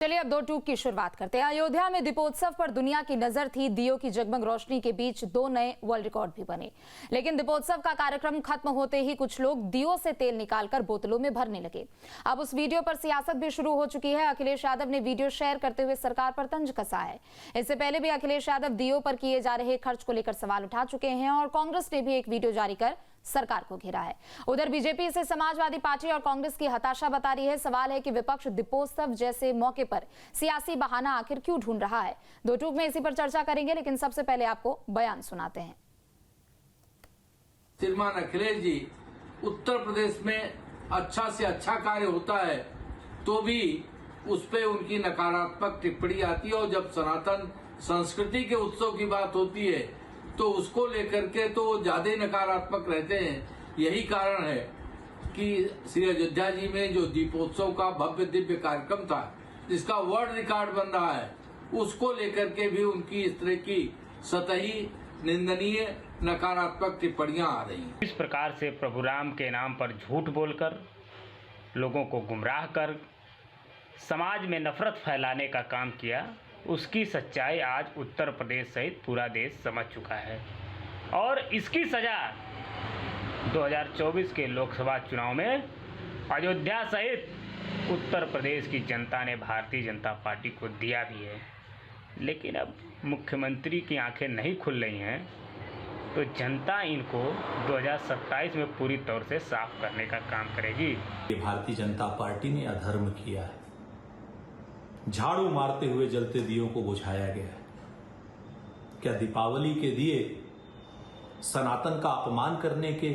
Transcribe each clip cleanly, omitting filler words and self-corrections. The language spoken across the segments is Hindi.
चलिए अब दो टूक की शुरुआत करते हैं। अयोध्या में दीपोत्सव पर दुनिया की नजर थी। दियों की जगमग रोशनी के बीच दो नए वर्ल्ड रिकॉर्ड भी बने, लेकिन दीपोत्सव का कार्यक्रम खत्म होते ही कुछ लोग दियों से तेल निकालकर बोतलों में भरने लगे। अब उस वीडियो पर सियासत भी शुरू हो चुकी है। अखिलेश यादव ने वीडियो शेयर करते हुए सरकार पर तंज कसा है। इससे पहले भी अखिलेश यादव दियों पर किए जा रहे खर्च को लेकर सवाल उठा चुके हैं और कांग्रेस ने भी एक वीडियो जारी कर सरकार को घेरा है। उधर बीजेपी इसे समाजवादी पार्टी और कांग्रेस की हताशा बता रही है। सवाल है कि विपक्ष दीपोत्सव जैसे मौके पर सियासी बहाना आखिर क्यों ढूंढ रहा है। दो टूक में इसी पर चर्चा करेंगे, लेकिन सबसे पहले आपको बयान सुनाते हैं। श्रीमान अखिलेश जी, उत्तर प्रदेश में अच्छा से अच्छा कार्य होता है तो भी उस पे उनकी नकारात्मक टिप्पणी आती है, और जब सनातन संस्कृति के उत्सव की बात होती है तो उसको लेकर के तो ज्यादा नकारात्मक रहते हैं। यही कारण है कि श्री अयोध्या जी में जो दीपोत्सव का भव्य दिव्य कार्यक्रम था, जिसका वर्ल्ड रिकॉर्ड बन रहा है, उसको लेकर के भी उनकी इस तरह की सतही निंदनीय नकारात्मक टिप्पणियां आ रही हैं। इस प्रकार से प्रभु राम के नाम पर झूठ बोलकर लोगों को गुमराह कर समाज में नफरत फैलाने का काम किया, उसकी सच्चाई आज उत्तर प्रदेश सहित पूरा देश समझ चुका है। और इसकी सजा 2024 के लोकसभा चुनाव में अयोध्या सहित उत्तर प्रदेश की जनता ने भारतीय जनता पार्टी को दिया भी है। लेकिन अब मुख्यमंत्री की आंखें नहीं खुल रही हैं, तो जनता इनको 2027 में पूरी तौर से साफ करने का काम करेगी। भारतीय जनता पार्टी ने अधर्म किया है। झाड़ू मारते हुए जलते दियों को बुझाया गया है। क्या दीपावली के दिए सनातन का अपमान करने के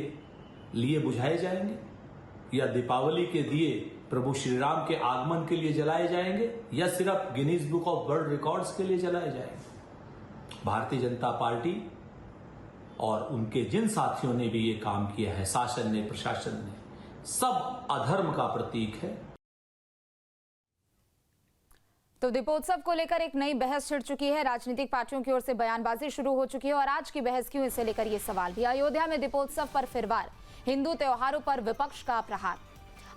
लिए बुझाए जाएंगे, या दीपावली के दिए प्रभु श्री राम के आगमन के लिए जलाए जाएंगे, या सिर्फ Guinness book of world records के लिए जलाए जाएंगे? भारतीय जनता पार्टी और उनके जिन साथियों ने भी ये काम किया है, शासन ने, प्रशासन ने, सब अधर्म का प्रतीक है। तो दीपोत्सव को लेकर एक नई बहस छिड़ चुकी है। राजनीतिक पार्टियों की ओर से बयानबाजी शुरू हो चुकी है और आज की बहस क्यों, इसे लेकर ये सवाल भी। अयोध्या में दीपोत्सव पर फिर वार, हिंदू त्योहारों पर विपक्ष का प्रहार।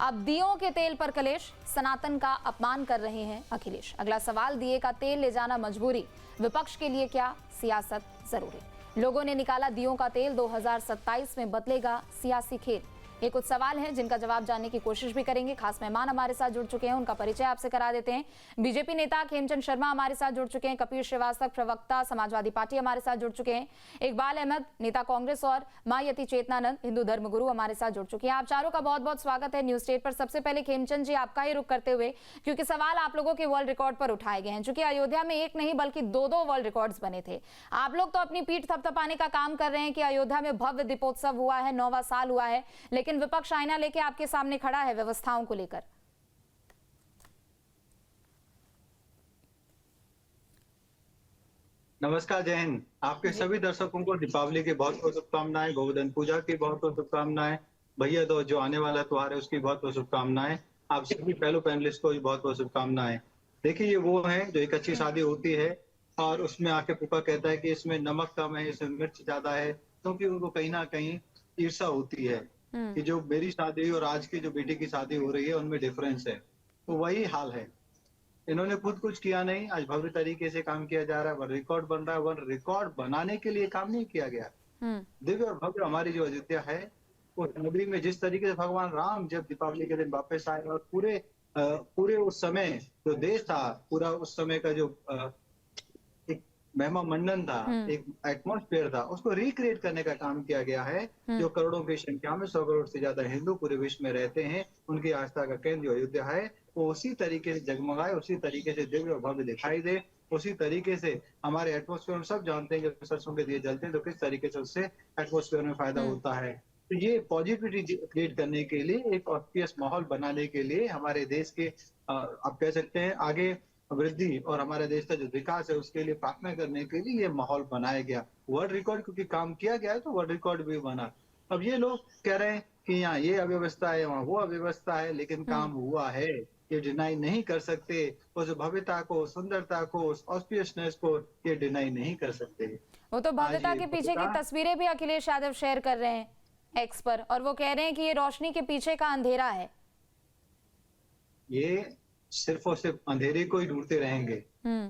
अब दियों के तेल पर कलेश, सनातन का अपमान कर रहे हैं अखिलेश। अगला सवाल, दिए का तेल ले जाना मजबूरी, विपक्ष के लिए क्या सियासत जरूरी? लोगों ने निकाला दियों का तेल, 2027 में बदलेगा सियासी खेल। ये कुछ सवाल हैं जिनका जवाब जानने की कोशिश भी करेंगे। खास मेहमान हमारे साथ जुड़ चुके हैं, उनका परिचय आपसे करा देते हैं। बीजेपी नेता खेमचंद शर्मा हमारे साथ जुड़ चुके हैं, कपिल श्रीवास्तव प्रवक्ता समाजवादी पार्टी हमारे साथ जुड़ चुके हैं, इकबाल अहमद नेता कांग्रेस और मायावती चेतनानंद हिंदू धर्मगुरु हमारे साथ जुड़ चुके हैं। आप चारों का बहुत बहुत स्वागत है न्यूज स्टेट पर। सबसे पहले खेमचंद जी, आपका ही रुख करते हुए, क्योंकि सवाल आप लोगों के वर्ल्ड रिकॉर्ड पर उठाए गए हैं। चूंकि अयोध्या में एक नहीं बल्कि दो वर्ल्ड रिकॉर्ड्स बने थे। आप लोग तो अपनी पीठ थपथपाने का काम कर रहे हैं कि अयोध्या में भव्य दीपोत्सव हुआ है, 9वां साल हुआ है, लेकिन विपक्ष आईना लेके आपके सामने खड़ा है व्यवस्थाओं को लेकर। नमस्कार, जय हिंद। आपके सभी दर्शकों को दीपावली की बहुत बहुत शुभकामनाएं, गोवर्धन पूजा की बहुत बहुत शुभकामनाएं, भैया दूज जो आने वाला त्योहार है उसकी बहुत बहुत शुभकामनाएं। आप सभी फेलो पैनलिस्ट को भी बहुत बहुत शुभकामनाएं। देखिए, ये वो है जो एक अच्छी शादी होती है और उसमें आके फूफा कहता है कि इसमें नमक कम है, इसमें मिर्च ज्यादा है, क्योंकि उनको कहीं ना कहीं ईर्ष्या होती है कि जो मेरी शादी और आज की जो बेटी की शादी हो रही है उनमें डिफरेंस है। तो वही हाल है। इन्होंने खुद कुछ किया नहीं, आज भव्य तरीके से काम किया जा रहा है, वर्ल्ड रिकॉर्ड बन रहा है। वर्ल्ड रिकॉर्ड बनाने के लिए काम नहीं किया गया। दिव्य और भव्य हमारी जो अयोध्या है, उस नगरी में जिस तरीके से भगवान राम जब दीपावली के दिन वापस आए और पूरे उस समय जो देश था, पूरा उस समय का जो एक महिमा मंडन था, एक एटमॉस्फेयर था, उसको रिक्रिएट करने का काम किया गया है। जो करोड़ों की संख्या में 100 करोड़ से ज्यादा हिंदू पूरे विश्व में रहते हैं, उनकी आस्था का केंद्र जो अयोध्या है, वो उसी तरीके से जगमगाए, उसी तरीके से दिव्य और भव्य दिखाई दे, उसी तरीके से हमारे एटमॉस्फेयर में सब जानते हैं कि सरसों के दिए जलते हैं तो किस तरीके से उससे एटमॉस्फेयर में फायदा होता है। तो ये पॉजिटिविटी क्रिएट करने के लिए, एक ऑस्पिशियस माहौल बनाने के लिए, हमारे देश के आप कह सकते हैं आगे वृद्धि और हमारे देश का जो विकास है उसके लिए प्रार्थना करने के लिए ये माहौल बनाया गया। वर्ल्ड रिकॉर्ड क्योंकि काम किया गया है तो वर्ल्ड रिकॉर्ड भी बना। अब ये लोग कह रहे हैं कि यहाँ ये अव्यवस्था है, वहाँ वो अव्यवस्था है, लेकिन काम हुआ है, ये डिनाई नहीं कर सकते। उस भव्यता को, सुंदरता को, उस ऑस्पिशियसनेस को ये डिनाई नहीं कर सकते। वो तो भव्यता के पीछे की तस्वीरें भी अखिलेश यादव शेयर कर रहे हैं एक्स पर, और वो कह रहे हैं कि ये रोशनी के पीछे का अंधेरा है। ये सिर्फ और सिर्फ अंधेरे को ही ढूंढते रहेंगे।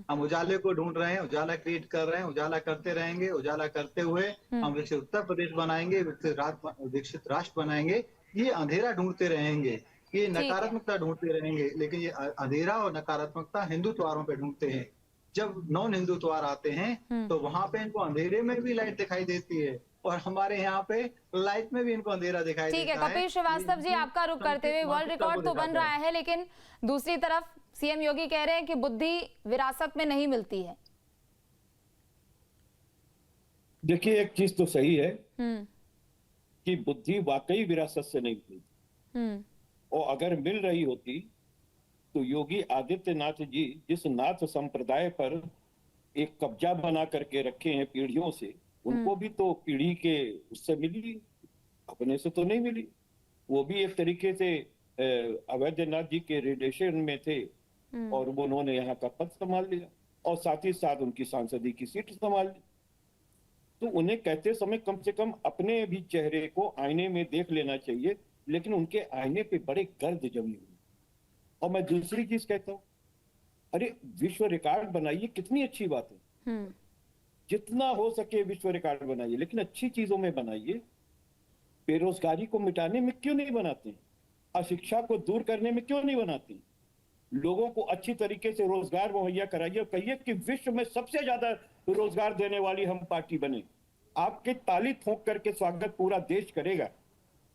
हम उजाले को ढूंढ रहे हैं, उजाला क्रिएट कर रहे हैं, उजाला करते रहेंगे। उजाला करते हुए हम विकसित उत्तर प्रदेश बनाएंगे, विकसित राष्ट्र बनाएंगे। ये अंधेरा ढूंढते रहेंगे, ये नकारात्मकता ढूंढते रहेंगे, लेकिन ये अंधेरा और नकारात्मकता हिंदुत्वारों पे ढूंढते हैं। जब नॉन हिंदुत्वार आते हैं तो वहां पे इनको अंधेरे में भी लाइट दिखाई देती है, और हमारे यहाँ पे लाइट में भी इनको अंधेरा दिखाई ठीक है। देता है। कपिल श्रीवास्तव जी, आपका रुख करते हुए, वर्ल्ड रिकॉर्ड तो बन रहा है, लेकिन दूसरी तरफ सीएम योगी कह रहे हैं कि बुद्धि विरासत में नहीं मिलती है। देखिए, एक चीज तो सही है कि बुद्धि वाकई विरासत से नहीं मिलती, और अगर मिल रही होती तो योगी आदित्यनाथ जी जिस नाथ संप्रदाय पर एक कब्जा बना करके रखे हैं पीढ़ियों से, उनको भी तो पीढ़ी के उससे मिली, अपने से तो नहीं मिली। वो भी एक तरीके से अवैधनाथ जी के रिलेशन में थे, और वो उन्होंने यहाँ का पद संभाल लिया, और साथ ही साथ उनकी सांसदी की सीट संभाल ली। तो उन्हें कहते समय कम से कम अपने भी चेहरे को आईने में देख लेना चाहिए, लेकिन उनके आईने पे बड़े गर्द जमी हुई। और मैं दूसरी चीज कहता हूँ, अरे विश्व रिकॉर्ड बनाइए, कितनी अच्छी बात है, जितना हो सके विश्व रिकॉर्ड बनाइए, लेकिन अच्छी चीजों में बनाइए। बेरोजगारी को मिटाने में क्यों नहीं बनाते? अशिक्षा को दूर करने में क्यों नहीं बनाते? लोगों को अच्छी तरीके से रोजगार मुहैया कराइए, और कहिए कि विश्व में सबसे ज्यादा रोजगार देने वाली हम पार्टी बने। आपके ताली ठोक करके स्वागत पूरा देश करेगा।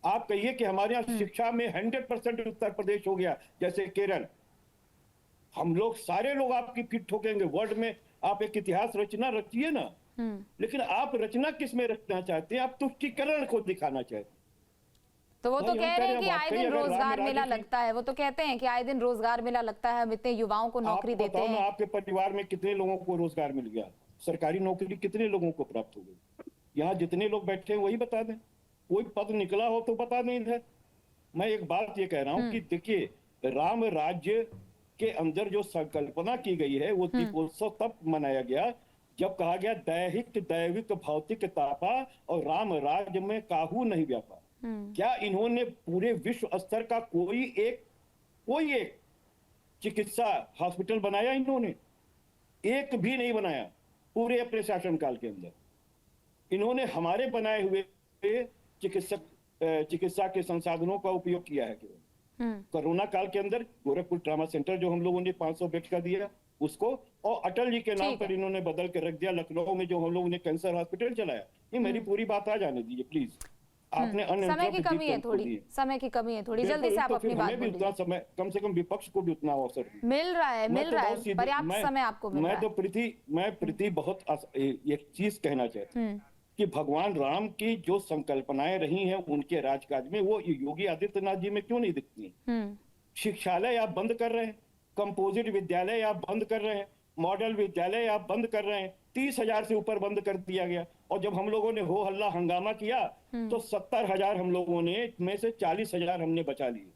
आप कहिए कि हमारे यहाँ शिक्षा में 100% उत्तर प्रदेश हो गया, जैसे केरल। हम लोग सारे लोग आपकी पीठ ठोकेंगे। वर्ल्ड में आप एक इतिहास रचना रचिए ना, लेकिन आप रचना किस में रचना चाहते हैं? आप तुष्टीकरण को दिखाना चाहते हैं। तो वो तो कह रहे हैं कि आए दिन रोजगार मेला लगता है, वो तो कहते हैं कि आए दिन रोजगार मेला लगता है, हम इतने युवाओं को नौकरी देते हैं। आपके परिवार में कितने लोगों को रोजगार मिल गया? सरकारी नौकरी कितने लोगों को प्राप्त हो गई? यहाँ जितने लोग बैठे हैं वही बता दें। कोई पद निकला हो तो बता दें इधर। मैं एक बात ये कह रहा हूँ कि देखिए, राम राज्य के अंदर जो संकल्पना की गई है, वो दीपोत्सव तब मनाया गया जब कहा गया दैहिक दैविक भौतिक तापा और राम राज्य में काहू नहीं व्यापा। क्या इन्होंने पूरे विश्व स्तर का कोई एक चिकित्सा हॉस्पिटल बनाया? इन्होंने एक भी नहीं बनाया पूरे अपने शासनकाल के अंदर। इन्होंने हमारे बनाए हुए चिकित्सा के संसाधनों का उपयोग किया है केवल। कोरोना काल के अंदर गोरखपुर ट्रामा सेंटर जो हम लोगों ने 500 बेड का दिया उसको, और अटल जी के नाम पर इन्होंने बदल के रख दिया लखनऊ में जो हम लोगों ने कैंसर हॉस्पिटल चलाया। ये मेरी पूरी बात आ जाने दीजिए प्लीज। आपने समय की कमी है थोड़ी, जल्दी से आप अपनी बात बोलिए। उतना समय, कम से कम विपक्ष को भी उतना अवसर मिल रहा है, पर्याप्त समय आपको मिल रहा है। मैं प्रीति बहुत एक चीज कहना चाहता हूँ कि भगवान राम की जो संकल्पनाएं रही हैं उनके राजकाज में, वो योगी आदित्यनाथ जी में क्यों नहीं दिखती? शिक्षालय आप बंद कर रहे हैं, कंपोजिट विद्यालय आप बंद कर रहे हैं, मॉडल विद्यालय आप बंद कर रहे हैं। 30,000 से ऊपर बंद कर दिया गया, और जब हम लोगों ने हो हल्ला हंगामा किया तो 70,000 हम लोगों ने में से 40,000 हमने बचा लिए।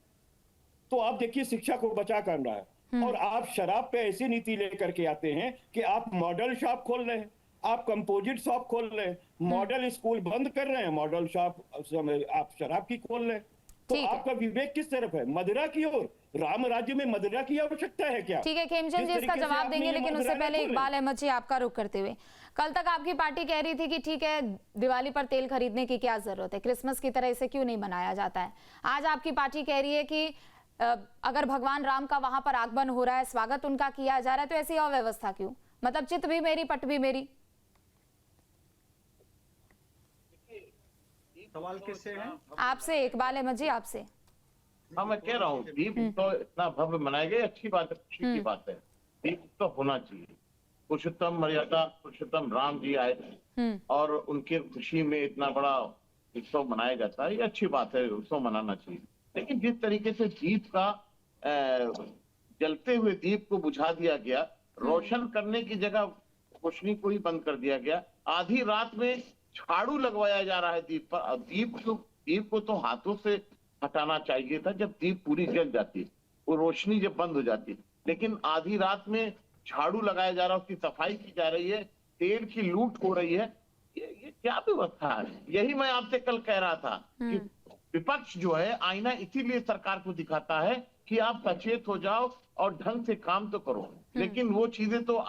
तो आप देखिए शिक्षा को बचा कर रहा है। और आप शराब पे ऐसी नीति लेकर के आते हैं कि आप मॉडल शॉप खोल रहे हैं, आप कंपोजिट शॉप खोल रहे हैं, मॉडल स्कूल बंद कर रहे हैं, मॉडल शॉप आप शराब की खोल रहे हैं। तो आपका विवेक किस तरफ है? मदिरा की ओर? राम राज्य में मदिरा की आवश्यकता है क्या? ठीक है, खेमचंद जी इसका जवाब देंगे, लेकिन उससे पहले इकबाल अहमद जी आपका रुख करते हुए, कल तक आपकी पार्टी कह रही थी कि ठीक है दिवाली पर तेल खरीदने की क्या जरूरत है, क्रिसमस की तरह इसे क्यों नहीं मनाया जाता है। आज आपकी पार्टी कह रही है कि अगर भगवान राम का वहां पर आगमन हो रहा है, स्वागत उनका किया जा रहा है, तो ऐसी अव्यवस्था क्यों? मतलब चित भी मेरी पट भी मेरी। सवाल किससे है? आपसे इकबाल अहमद जी, आपसे। हाँ, मैं कह रहा हूँ दीप तो इतना भव्य मनाया गया, अच्छी बात है, खुशी की बात है। दीप तो होना चाहिए। पुरुषोत्तम मर्यादा पुरुषोत्तम राम जी आए थे और उनके खुशी में इतना बड़ा उत्सव मनाया जाता है, ये अच्छी बात है, उत्सव मनाना चाहिए। लेकिन जिस तरीके से दीप का जलते हुए दीप को बुझा दिया गया, रोशन करने की जगह रोशनी को ही बंद कर दिया गया। आधी रात में झाड़ू लगवाया जा रहा है दीप पर। दीप को तो हाथों से हटाना चाहिए था जब दीप पूरी जल जाती, वो रोशनी जब बंद हो जाती। लेकिन आधी रात में झाड़ू लगाया जा रहा है, उसकी सफाई की जा रही है, तेल की लूट हो रही है। ये क्या व्यवस्था है? यही मैं आपसे कल कह रहा था कि विपक्ष जो है आईना इसीलिए सरकार को दिखाता है कि आप सचेत हो जाओ और ढंग से काम तो करो। लेकिन वो चीजें तो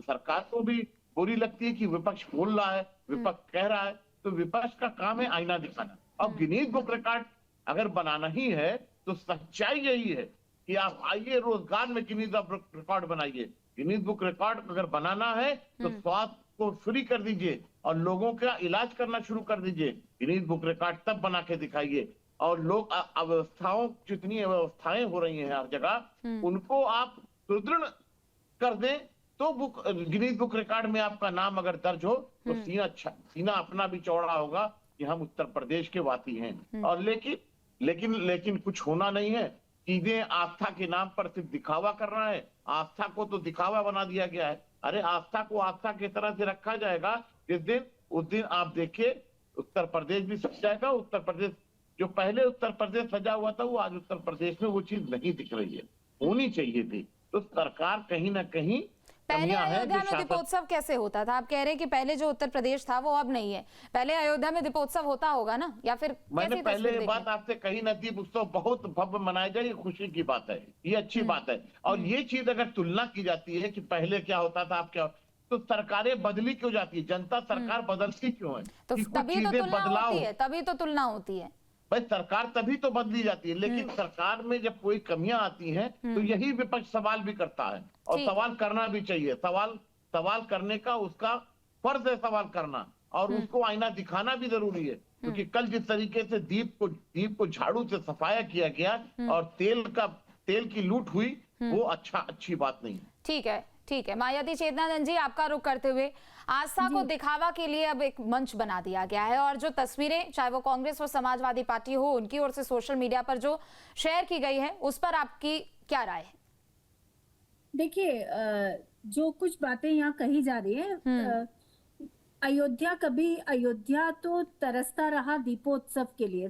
सरकार को भी बुरी लगती है कि विपक्ष बोल रहा है, विपक्ष कह रहा है, तो विपक्ष का काम है आईना दिखाना। अब गिनीज बुक रिकॉर्ड अगर बनाना ही है तो सच्चाई यही है कि आप आइए रोजगार में गिनीज बुक रिकॉर्ड बनाइए। गिनीज बुक रिकॉर्ड अगर बनाना है तो स्वास्थ्य को फ्री कर दीजिए और लोगों का इलाज करना शुरू कर दीजिए। गिनीज बुक रिकॉर्ड तब बना के दिखाइए और लोग अव्यवस्थाओं, जितनी अव्यवस्थाएं हो रही हैं हर जगह, उनको आप सुदृढ़ कर दें तो गिनीज बुक रिकॉर्ड में आपका नाम अगर दर्ज हो तो सीना अपना भी चौड़ा होगा कि हम उत्तर प्रदेश के वासी हैं। और लेकिन कुछ होना नहीं है। चीजें आस्था के नाम पर सिर्फ दिखावा कर रहा है। आस्था को तो दिखावा बना दिया गया है। अरे आस्था को आस्था की तरह से रखा जाएगा उस दिन आप देखिए उत्तर प्रदेश भी सज जाएगा। उत्तर प्रदेश जो पहले उत्तर प्रदेश सजा हुआ था वो आज उत्तर प्रदेश में वो चीज नहीं दिख रही है, होनी चाहिए थी। तो सरकार कहीं ना कहीं पहले अयोध्या में दीपोत्सव कैसे होता था? आप कह रहे हैं कि पहले जो उत्तर प्रदेश था वो अब नहीं है, पहले अयोध्या में दीपोत्सव होता होगा ना, या फिर मैंने पहले ये बात आपसे कही ना, दीप उत्सव बहुत भव्य मनाया जाए, ये खुशी की बात है, ये अच्छी बात है। और ये चीज अगर तुलना की जाती है कि पहले क्या होता था अब क्या, तो सरकारें बदली क्यों जाती है, जनता सरकार बदलती क्यों है? तो तभी तो तुलना होती है, तभी तो तुलना होती है भाई। सरकार तभी तो बदली जाती है, लेकिन सरकार में जब कोई कमियां आती हैं तो यही विपक्ष सवाल भी करता है और सवाल करना भी चाहिए। सवाल करने का उसका फर्ज है, सवाल करना, और उसको आईना दिखाना भी जरूरी है। क्योंकि कल जिस तरीके से दीप को झाड़ू से सफाया किया गया और तेल की लूट हुई, वो अच्छी बात नहीं। ठीक है मायावती चेतनानंद जी, आपका रुख करते हुए आस्था को दिखावा के लिए अब एक मंच बना दिया गया है और जो तस्वीरें चाहे वो कांग्रेस और समाजवादी पार्टी हो उनकी ओर से सोशल मीडिया पर जो शेयर की गई है उस पर आपकी क्या राय है? देखिए, जो कुछ बातें यहाँ कही जा रही है, अयोध्या तो तरसता रहा दीपोत्सव के लिए।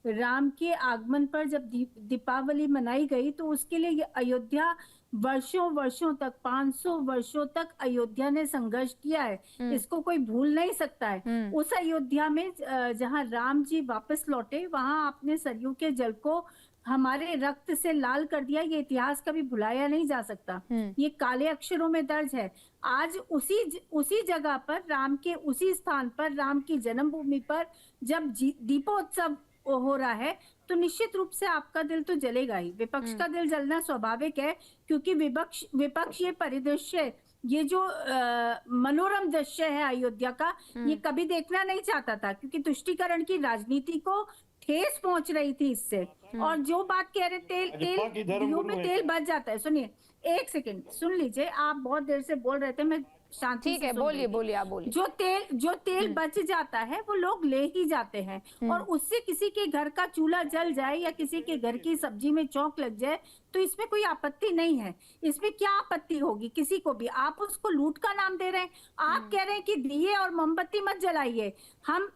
राम के आगमन पर जब दीपावली मनाई गई तो उसके लिए अयोध्या वर्षों तक 500 वर्षों तक अयोध्या ने संघर्ष किया है। इसको कोई भूल नहीं सकता है। उस अयोध्या में जहां राम जी वापस लौटे, वहां आपने सरयू के जल को हमारे रक्त से लाल कर दिया। ये इतिहास कभी भुलाया नहीं जा सकता, ये काले अक्षरों में दर्ज है। आज उसी जगह पर, राम के उसी स्थान पर, राम की जन्मभूमि पर जब दीपोत्सव हो रहा है तो निश्चित रूप से आपका दिल तो जलेगा ही। विपक्ष का दिल जलना स्वाभाविक है, क्योंकि विपक्ष ये परिदृश्य, ये जो मनोरम दृश्य है अयोध्या का, ये कभी देखना नहीं चाहता था, क्योंकि तुष्टीकरण की राजनीति को ठेस पहुंच रही थी इससे। और जो बात कह रहे, तेल दियों में तेल बच जाता है। सुनिए, एक सेकंड सुन लीजिए, आप बहुत देर से बोल रहे थे, मैं शांति से। ठीक है, बोलिए आप बोलिए। जो तेल बच जाता है वो लोग ले ही जाते हैं, और उससे किसी के घर का चूल्हा जल जाए या किसी के घर की सब्जी में चौंक लग जाए तो इसमें कोई आपत्ति नहीं है। इसमें क्या आपत्ति होगी किसी को भी? आप उसको लूट का नाम दे रहे हैं। आप कह रहे हैं कि दिए और मोमबत्ती मत जलाइए, हम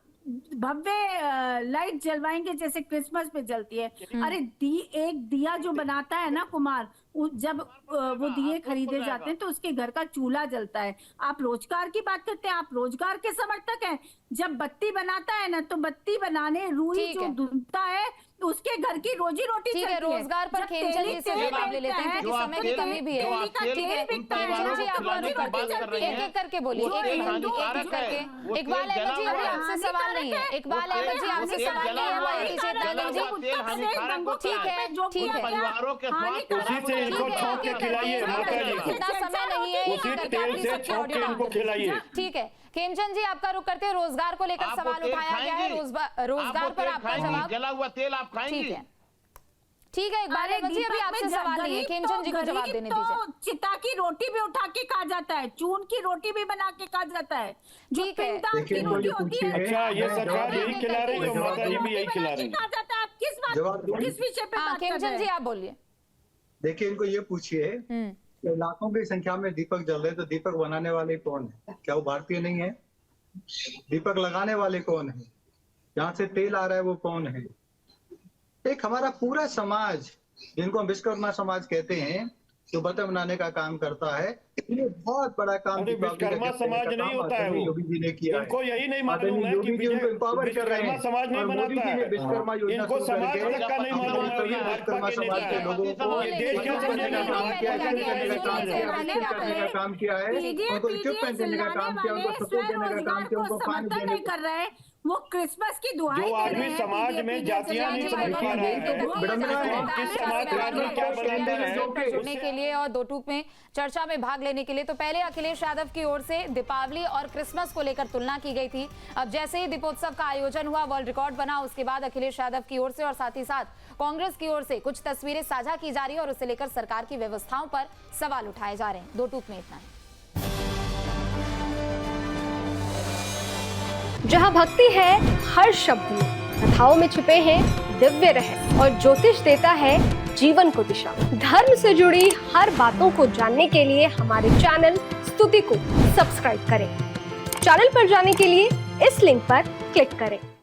भव्य लाइट जलवाएंगे जैसे क्रिसमस पे जलती है। अरे एक दिया जो बनाता है ना कुमार, जब वो दिए खरीदे जाते हैं तो उसके घर का चूल्हा जलता है। आप रोजगार की बात करते हैं, आप रोजगार के समर्थक हैं। जब बत्ती बनाता है ना, तो बत्ती बनाने रुई जो ढूंढता है तो उसके घर की रोजी रोटी चलती है। रोजगार पर खेमचंद जी से जवाब ले लेते हैं, क्योंकि समय की कमी भी है। खेमचंद जी आप एक करके बोलिए, एक करके। इकबाल अहमद जी अभी आपसे सवाल नहीं है, इकबाल अहमद जी आपसे सवाल नहीं है, मायावती चेतनानंद जी। ठीक है, इनको छौंक के खिलाइए माता जी को। इतना समय नहीं है, उसी तेल से छौंक के इनको खिलाइए। ठीक है, खेमचंद जी आपका रुख करते हैं। रोजगार को लेकर सवाल उठाया गया है, रोजगार पर आपका जवाब। जला हुआ तेल आप खाएंगे? ठीक है, इकबाल अहमद जी अभी आपसे सवाल नहीं है, खेमचंद जी को जवाब देने दीजिए। चिता की रोटी भी उठा के खा जाता है, चून की रोटी भी बना के खा जाता है, ठीक है। की रोटी होती है। अच्छा, ये सरकार यही खिला रही है, माता जी भी यही खिला रही है। आप किस विषय पे बात कर रहे हैं? खेमचंद जी आप बोलिए। देखिए, इनको ये पूछिए, लाखों की संख्या में दीपक जल रहे, तो दीपक बनाने वाले कौन है? क्या वो भारतीय नहीं है? दीपक लगाने वाले कौन है? जहां से तेल आ रहा है वो कौन है? एक हमारा पूरा समाज, जिनको हम विश्वकर्मा समाज कहते हैं, सुबह मनाने का काम करता है। ये बहुत बड़ा काम अरे दीपावली का विश्वकर्मा गिफ्ट देने समाज का नहीं काम होता है आदरणीय वो। योगी जी ने किया है। इनको यही नहीं मालूम आदरणीय है कि योगी जी उनको एम्पावर कर रहे विश्वकर्मा हैं समाज नहीं और मोदी मनाता जी ने है। विश्वकर्मा योजना इनको शुरू समाज करके तक का नहीं मालूम है, ये भाजपा विश्वकर्मा के समाज नेता के है। लोगों को ये देश क्या करने का समझेगा? काम किया है, करने का काम किया है, सुनिए, करने का काम किया है, उनको इक्विपमेंट देने का काम किया, उनको सपोर्ट देने का काम किया, उनको पानी समर्थन देने नहीं कर रहे, वो क्रिसमस की दुआएं जो दे आदमी रहे हैं। समाज में जातियां नहीं समझ पा रहा है, विडंबना है। किस समाज का आदमी क्या बनाता है, जुड़ने के लिए और दो टूक में चर्चा में भाग लेने के लिए तो पहले अखिलेश यादव की ओर से दीपावली और क्रिसमस को लेकर तुलना की गई थी। अब जैसे ही दीपोत्सव का आयोजन हुआ, वर्ल्ड रिकॉर्ड बना, उसके बाद अखिलेश यादव की ओर से और साथ ही साथ कांग्रेस की ओर से कुछ तस्वीरें साझा की जा रही है और उसे लेकर सरकार की व्यवस्थाओं पर सवाल उठाए जा रहे हैं। दो टूक में इतना ही। जहाँ भक्ति है हर शब्द में, कथाओं में छुपे हैं दिव्य रहस्य और ज्योतिष देता है जीवन को दिशा। धर्म से जुड़ी हर बातों को जानने के लिए हमारे चैनल स्तुति को सब्सक्राइब करें। चैनल पर जाने के लिए इस लिंक पर क्लिक करें।